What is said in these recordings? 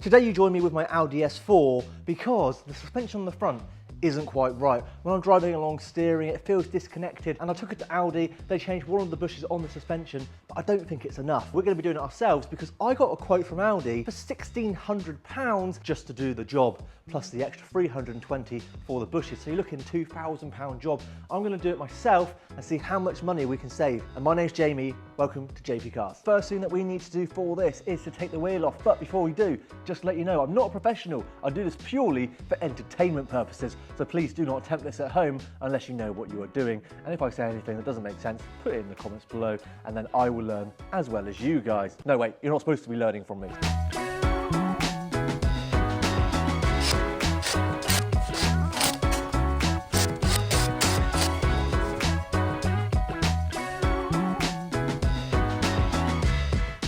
Today you join me with my Audi S4 because the suspension on the front isn't quite right. When I'm driving along steering, it feels disconnected, and I took it to Audi. They changed one of the bushes on the suspension, but I don't think it's enough. We're going to be doing it ourselves because I got a quote from Audi for £1,600 just to do the job, plus the extra £320 for the bushes. So you're looking £2,000 job. I'm going to do it myself and see how much money we can save. And my name's Jamie. Welcome to JP Cars. First thing that we need to do for this is to take the wheel off. But before we do, just to let you know, I'm not a professional. I do this purely for entertainment purposes. So please do not attempt this at home unless you know what you are doing. And if I say anything that doesn't make sense, put it in the comments below and then I will learn as well as you guys. No, wait, you're not supposed to be learning from me.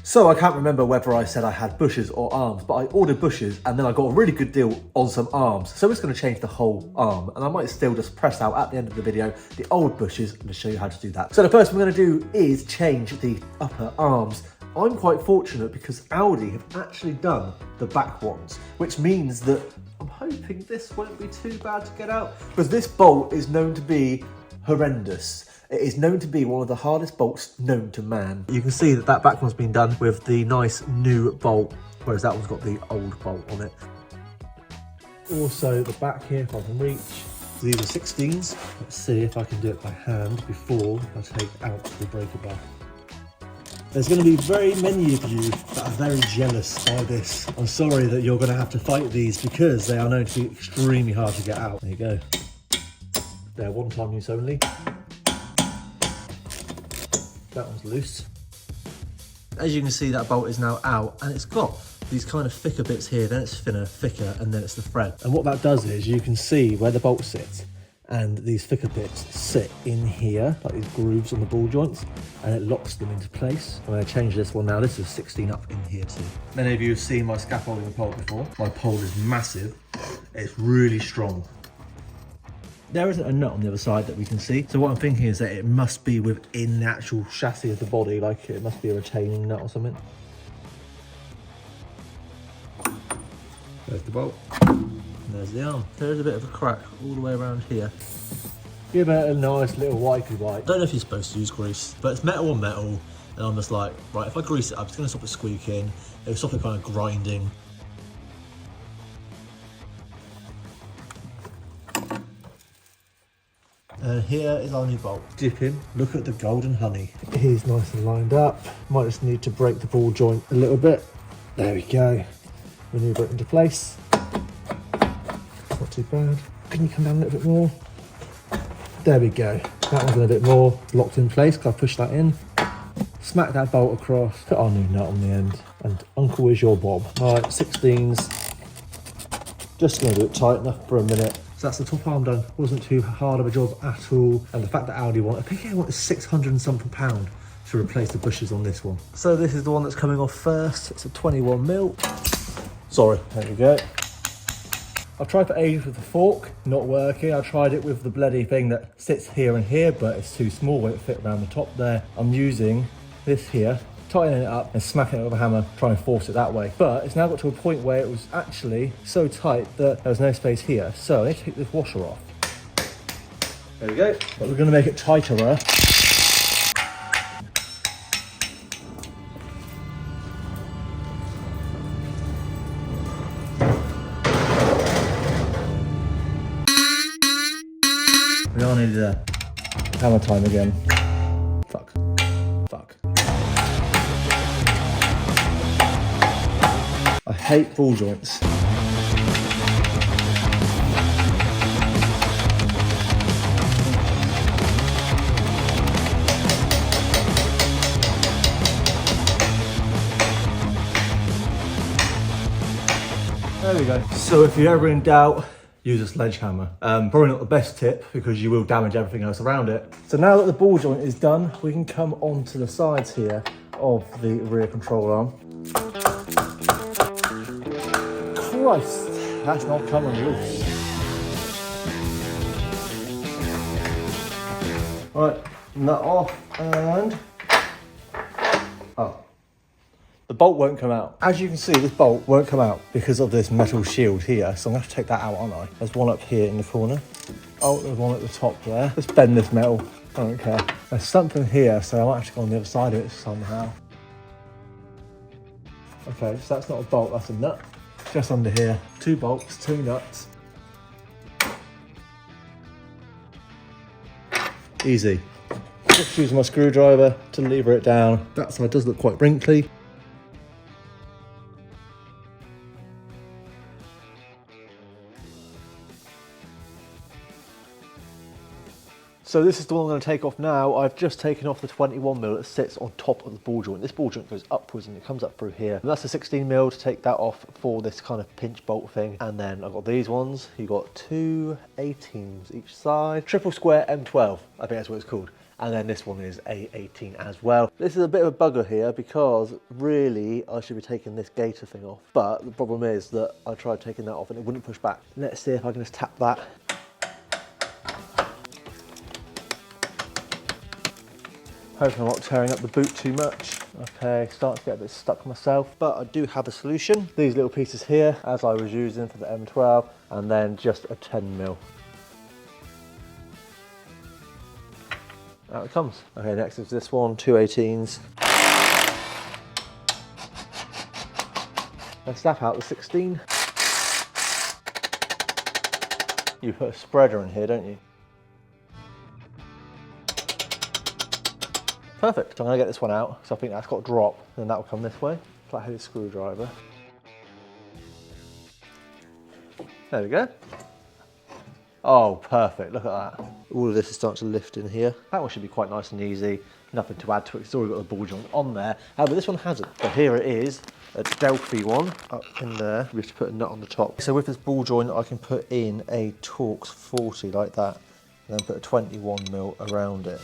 So I can't remember whether I said I had bushes or arms, but I ordered bushes and then I got a really good deal on some arms. So it's going to change the whole arm, and I might still just press out at the end of the video the old bushes and show you how to do that. So the first thing we're going to do is change the upper arms. I'm quite fortunate because Audi have actually done the back ones, which means that I'm hoping this won't be too bad to get out, because this bolt is known to be horrendous. It is known to be one of the hardest bolts known to man. You can see that that back one's been done with the nice new bolt, whereas that one's got the old bolt on it. Also the back here, if I can reach, these are 16s. Let's see if I can do it by hand before I take out the breaker bar. There's going to be very many of you that are very jealous by this. I'm sorry that you're going to have to fight these because they are known to be extremely hard to get out. There you go. They're one-time use only. That one's loose. As you can see, that bolt is now out and it's got these kind of thicker bits here, then it's thinner, thicker, and then it's the thread. And what that does is you can see where the bolt sits, and these thicker bits sit in here, like these grooves on the ball joints, and it locks them into place. I'm going to change this one now. This is 16 up in here too. Many of you have seen my scaffolding pole before. My pole is massive. It's really strong. There isn't a nut on the other side that we can see. So what I'm thinking is that it must be within the actual chassis of the body, like it must be a retaining nut or something. There's the bolt. And there's the arm. There's a bit of a crack all the way around here. Give it a nice little wipey wipe. I don't know if you're supposed to use grease, but it's metal on metal. And I'm just like, right, if I grease it up, it's gonna stop it squeaking. It'll stop it kind of grinding. And here is our new bolt. Dip in, look at the golden honey. It is nice and lined up. Might just need to break the ball joint a little bit. There we go. Maneuver it into place. Not too bad. Can you come down a little bit more? There we go. That one's a bit more locked in place because I pushed that in. Smack that bolt across, put our new nut on the end, and Uncle is your Bob. All right, 16s. Just gonna do it tight enough for a minute. So that's the top arm done. Wasn't too hard of a job at all. And the fact that Audi I think they wanted £600 and something to replace the bushes on this one. So this is the one that's coming off first. It's a 21mm. Sorry, there we go. I've tried for ages with the fork, not working. I tried it with the bloody thing that sits here and here, but it's too small, won't fit around the top there. I'm using this here, tightening it up and smacking it with a hammer, trying to force it that way. But it's now got to a point where it was actually so tight that there was no space here. So I need to take this washer off. There we go. But we're going to make it tighter. We all need hammer time again. Fuck. Fuck. I hate ball joints. There we go. So if you're ever in doubt, use a sledgehammer. Probably not the best tip because you will damage everything else around it. So now that the ball joint is done, we can come onto the sides here of the rear control arm. Christ, that's not coming loose. Right, nut off and... Oh, the bolt won't come out. As you can see, this bolt won't come out because of this metal shield here. So I'm gonna have to take that out, aren't I? There's one up here in the corner. Oh, there's one at the top there. Let's bend this metal. I don't care. There's something here, so I might have to go on the other side of it somehow. Okay, so that's not a bolt, that's a nut. Just under here. 2 bolts, 2 nuts. Easy. Just use my screwdriver to lever it down. That side does look quite wrinkly. So this is the one I'm going to take off now. I've just taken off the 21mm that sits on top of the ball joint. This ball joint goes upwards and it comes up through here. And that's a 16mm to take that off for this kind of pinch bolt thing. And then I've got these ones. You've got 2 18s each side. Triple square M12, I think that's what it's called. And then this one is A18 as well. This is a bit of a bugger here because really I should be taking this gator thing off. But the problem is that I tried taking that off and it wouldn't push back. Let's see if I can just tap that. Hoping I'm not tearing up the boot too much. Okay, starting to get a bit stuck myself, but I do have a solution. These little pieces here, as I was using for the M12, and then just a 10mm. Out it comes. Okay, next is this one, 2 18s. Let's snap out the 16. You put a spreader in here, don't you? Perfect. I'm going to get this one out, so I think that's got a drop, and that will come this way. Flat-headed screwdriver. There we go. Oh, perfect. Look at that. All of this is starting to lift in here. That one should be quite nice and easy. Nothing to add to it. It's already got the ball joint on there. But this one hasn't. But here it is. A Delphi one up in there. We have to put a nut on the top. So with this ball joint, I can put in a Torx 40 like that, and then put a 21mm around it.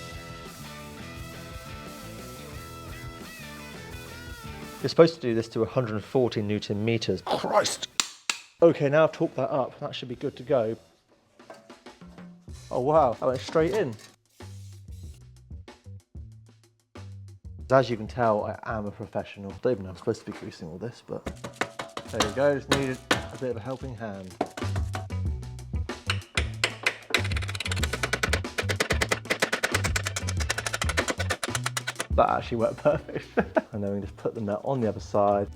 You're supposed to do this to 140 Newton meters. Christ! Okay, now I've torqued that up. That should be good to go. Oh wow, I went straight in. As you can tell, I am a professional. I don't even know I'm supposed to be greasing all this, but there you go, just needed a bit of a helping hand. That actually worked perfect. And then we just put the nut on the other side.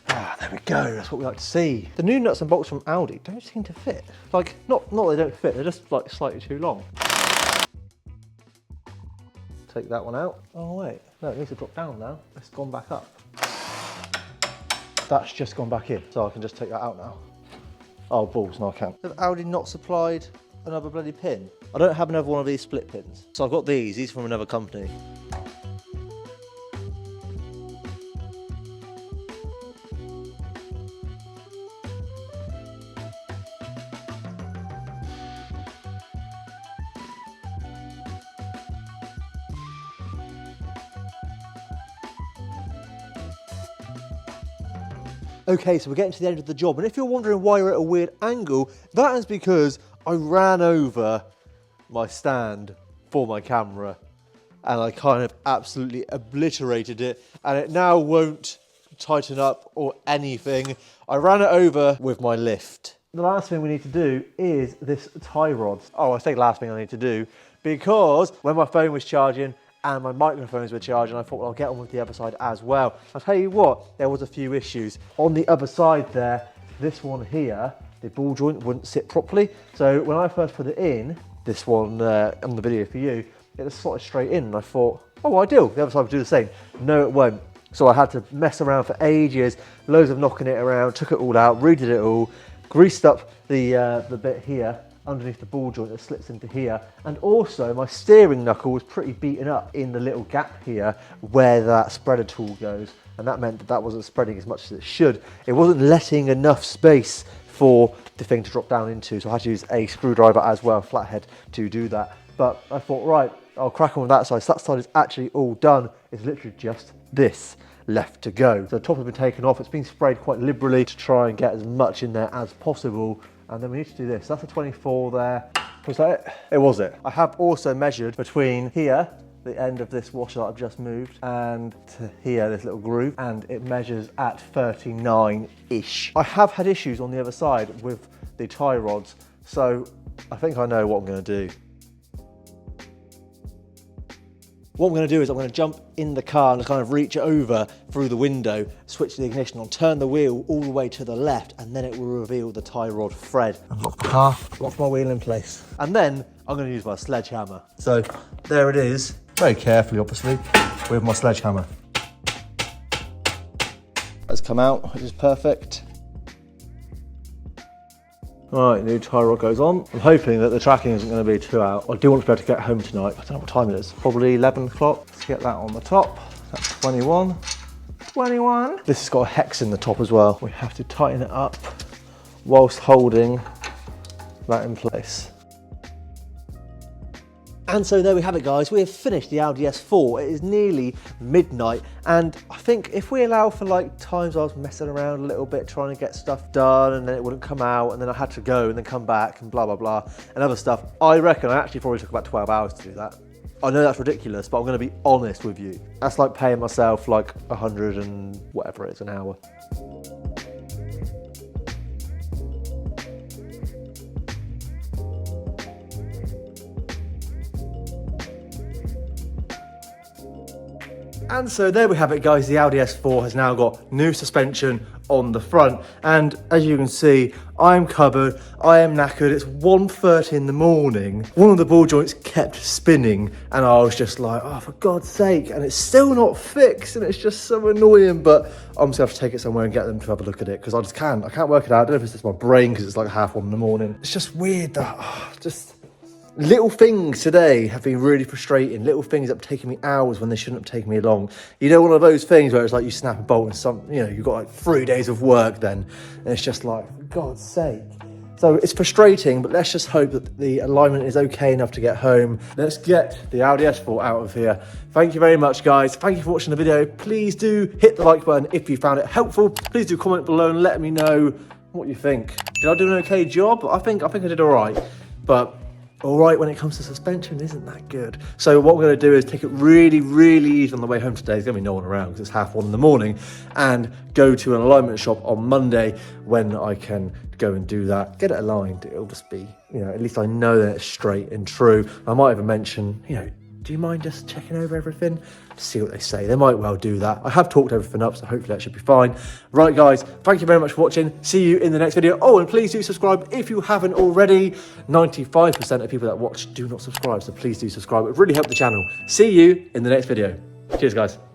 Ah, there we go, that's what we like to see. The new nuts and bolts from Audi don't seem to fit. Like, not they don't fit, they're just like slightly too long. Take that one out. Oh wait, no, it needs to drop down now. It's gone back up. That's just gone back in, so I can just take that out now. Oh balls, no I can't. Have Audi not supplied another bloody pin? I don't have another one of these split pins. So I've got these are from another company. Okay, so we're getting to the end of the job, and if you're wondering why you're at a weird angle, that is because I ran over my stand for my camera and I kind of absolutely obliterated it, and it now won't tighten up or anything. I ran it over with my lift. The last thing we need to do is this tie rod. Oh, I say last thing I need to do because when my phone was charging and my microphones were charging, I thought, well, I'll get on with the other side as well. I'll tell you what, there was a few issues. On the other side there, this one here, the ball joint wouldn't sit properly. So when I first put it in, this one on the video for you, it just slotted straight in, and I thought, oh, ideal, the other side would do the same. No, it won't. So I had to mess around for ages, loads of knocking it around, took it all out, redid it all, greased up the bit here, underneath the ball joint that slips into here, and also my steering knuckle was pretty beaten up in the little gap here where that spreader tool goes, and that meant that that wasn't spreading as much as it should. It wasn't letting enough space for the thing to drop down into, so I had to use a screwdriver as well, flathead, to do that. But I thought, right, I'll crack on with that side. So that side is actually all done. It's literally just this left to go. So the top has been taken off. It's been sprayed quite liberally to try and get as much in there as possible. And then we need to do this. That's a 24 there. Was that it? It was it. I have also measured between here the end of this washer that I've just moved, and to here, this little groove, and it measures at 39-ish. I have had issues on the other side with the tie rods, so I think I know what I'm going to do. What I'm going to do is I'm going to jump in the car and just kind of reach over through the window, switch the ignition on, turn the wheel all the way to the left, and then it will reveal the tie rod thread. Unlock the car, lock my wheel in place. And then I'm going to use my sledgehammer. So there it is, very carefully obviously, with my sledgehammer. That's come out, which is perfect. Right, new tie rod goes on. I'm hoping that the tracking isn't going to be too out. I do want to be able to get home tonight. I don't know what time it is. Probably 11 o'clock. Let's get that on the top. That's 21. 21. This has got a hex in the top as well. We have to tighten it up whilst holding that in place. And so there we have it, guys. We have finished the Audi S4. It is nearly midnight, and I think if we allow for like times I was messing around a little bit trying to get stuff done and then it wouldn't come out and then I had to go and then come back and blah blah blah and other stuff, I reckon I actually probably took about 12 hours to do that. I know that's ridiculous, but I'm going to be honest with you. That's like paying myself like 100 and whatever it is an hour. And so there we have it, guys. The Audi S4 has now got new suspension on the front, and as you can see, I'm covered, I am knackered. It's 1:30 in the morning. One of the ball joints kept spinning and I was just like, oh, for God's sake, and it's still not fixed, and it's just so annoying. But I'm just gonna have to take it somewhere and get them to have a look at it, because I can't work it out. I don't know if it's just my brain because it's like 1:30 in the morning. It's just weird that just little things today have been really frustrating. Little things that have taken me hours when they shouldn't have taken me long. You know, one of those things where it's like you snap a bolt and you've got like 3 days of work then, and it's just like, for God's sake. So it's frustrating, but let's just hope that the alignment is okay enough to get home. Let's get the Audi S4 out of here. Thank you very much, guys. Thank you for watching the video. Please do hit the like button if you found it helpful. Please do comment below and let me know what you think. Did I do an okay job? I think I did all right, but all right when it comes to suspension isn't that good. So what we're going to do is take it really, really easy on the way home today. There's going to be no one around because it's 1:30 in the morning, and go to an alignment shop on Monday when I can go and do that. Get it aligned. It'll just be, at least I know that it's straight and true. I might even mention, do you mind just checking over everything? See what they say. They might well do that. I have talked everything up, so hopefully that should be fine. Right, guys, thank you very much for watching. See you in the next video. Oh, and please do subscribe if you haven't already. 95% of people that watch do not subscribe, so please do subscribe. It would really help the channel. See you in the next video. Cheers, guys.